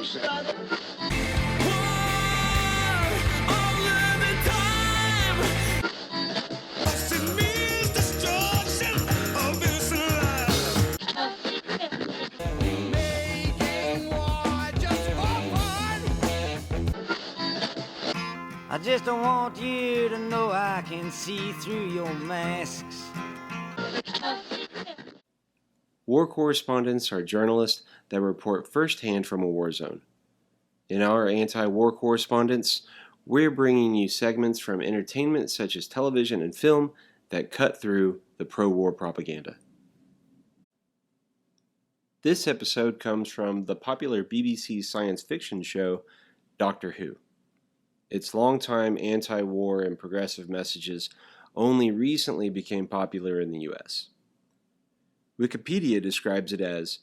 I just don't want you to know I can see through your masks. War correspondents are journalists that report firsthand from a war zone. In our anti-war correspondence, we're bringing you segments from entertainment such as television and film that cut through the pro-war propaganda. This episode comes from the popular BBC science fiction show, Doctor Who. Its longtime anti-war and progressive messages only recently became popular in the US. Wikipedia describes it as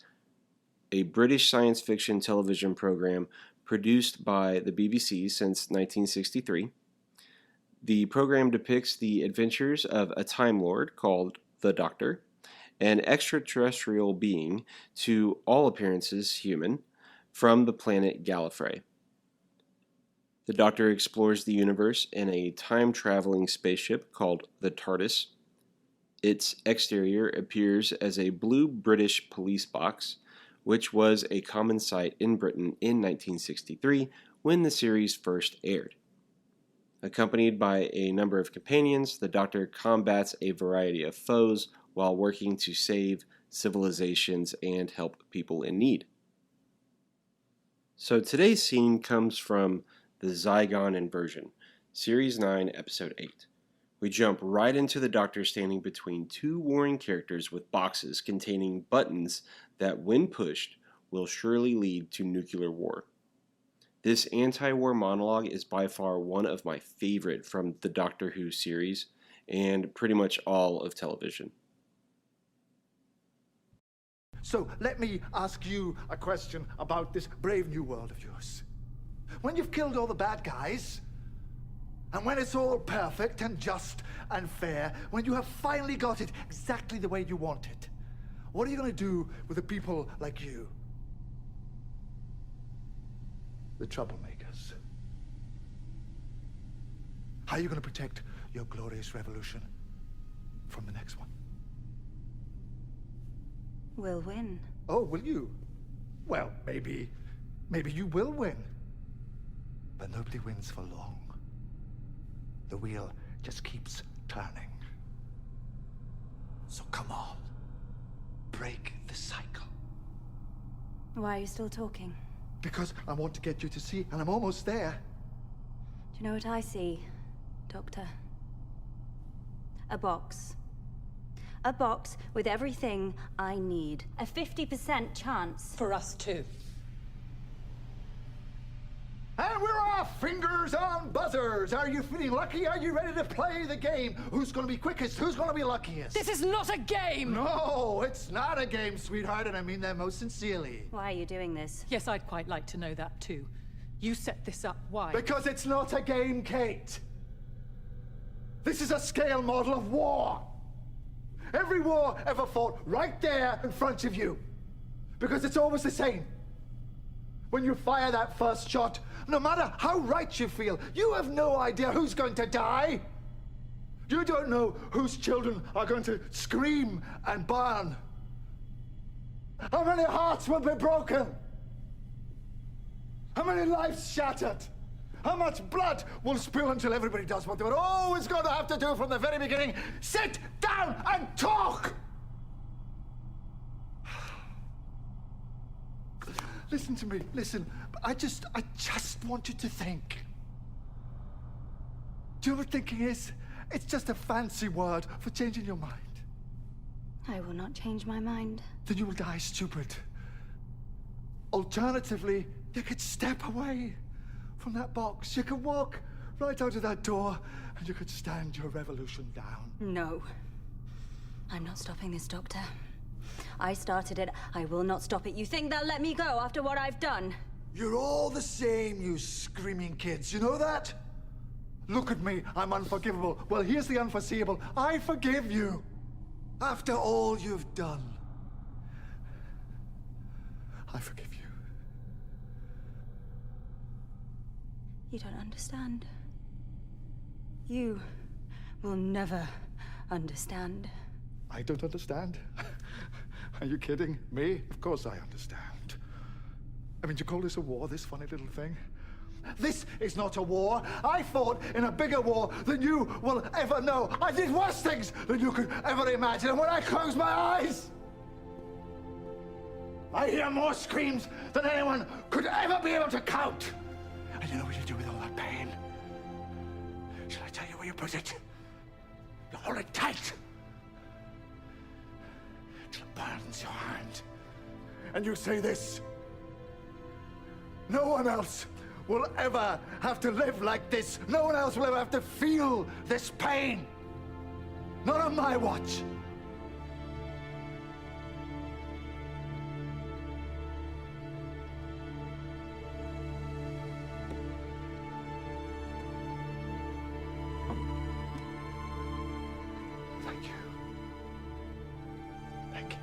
a British science fiction television program produced by the BBC since 1963. The program depicts the adventures of a Time Lord called the Doctor, an extraterrestrial being, to all appearances human, from the planet Gallifrey. The Doctor explores the universe in a time-traveling spaceship called the TARDIS. Its exterior appears as a blue British police box, which was a common sight in Britain in 1963 when the series first aired. Accompanied by a number of companions, the Doctor combats a variety of foes while working to save civilizations and help people in need. So today's scene comes from the Zygon Inversion, Series 9, Episode 8. We jump right into the Doctor standing between two warring characters with boxes containing buttons that, when pushed, will surely lead to nuclear war. This anti-war monologue is by far one of my favorite from the Doctor Who series and pretty much all of television. So let me ask you a question about this brave new world of yours. When you've killed all the bad guys, and when it's all perfect and just and fair, when you have finally got it exactly the way you want it, what are you going to do with the people like you? The troublemakers. How are you going to protect your glorious revolution from the next one? We'll win. Oh, will you? Well, maybe you will win. But nobody wins for long. The wheel just keeps turning. So come on. Break the cycle. Why are you still talking? Because I want to get you to see, and I'm almost there. Do you know what I see, Doctor? A box. A box with everything I need. A 50% chance. For us too. And we're off! Fingers on buzzers! Are you feeling lucky? Are you ready to play the game? Who's gonna be quickest? Who's gonna be luckiest? This is not a game! No, it's not a game, sweetheart, and I mean that most sincerely. Why are you doing this? Yes, I'd quite like to know that too. You set this up, why? Because it's not a game, Kate. This is a scale model of war. Every war ever fought right there in front of you. Because it's always the same. When you fire that first shot, no matter how right you feel, you have no idea who's going to die. You don't know whose children are going to scream and burn. How many hearts will be broken? How many lives shattered? How much blood will spill until everybody does what they were always going to have to do from the very beginning? Sit down and talk! Listen to me, listen. I just want you to think. Do you know what thinking is? It's just a fancy word for changing your mind. I will not change my mind. Then you will die stupid. Alternatively, you could step away from that box. You could walk right out of that door, and you could stand your revolution down. No. I'm not stopping this, Doctor. I started it. I will not stop it. You think they'll let me go after what I've done? You're all the same, you screaming kids. You know that? Look at me. I'm unforgivable. Well, here's the unforeseeable. I forgive you. After all you've done, I forgive you. You don't understand. You will never understand. I don't understand. Are you kidding me? Of course I understand. I mean, do you call this a war, this funny little thing? This is not a war. I fought in a bigger war than you will ever know. I did worse things than you could ever imagine. And when I close my eyes, I hear more screams than anyone could ever be able to count. And you know what you do with all that pain? Shall I tell you where you put it? You hold it tight till it burns your hand. And you say this: no one else will ever have to live like this. No one else will ever have to feel this pain. Not on my watch. Thank you. Thank you.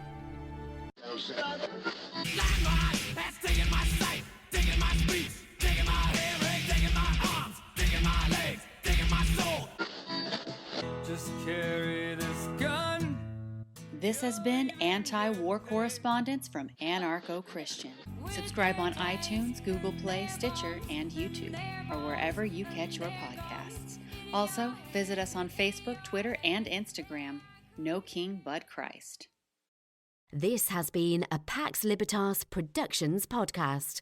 That's digging my sight, digging my speech, digging my hearing, digging my arms, digging my legs, digging my soul. Just carry this gun. This has been Anti-War Correspondence from Anarcho-Christian. Subscribe on iTunes, Google Play, Stitcher, and YouTube, or wherever you catch your podcasts. Also, visit us on Facebook, Twitter, and Instagram. No King but Christ. This has been a Pax Libertas Productions podcast.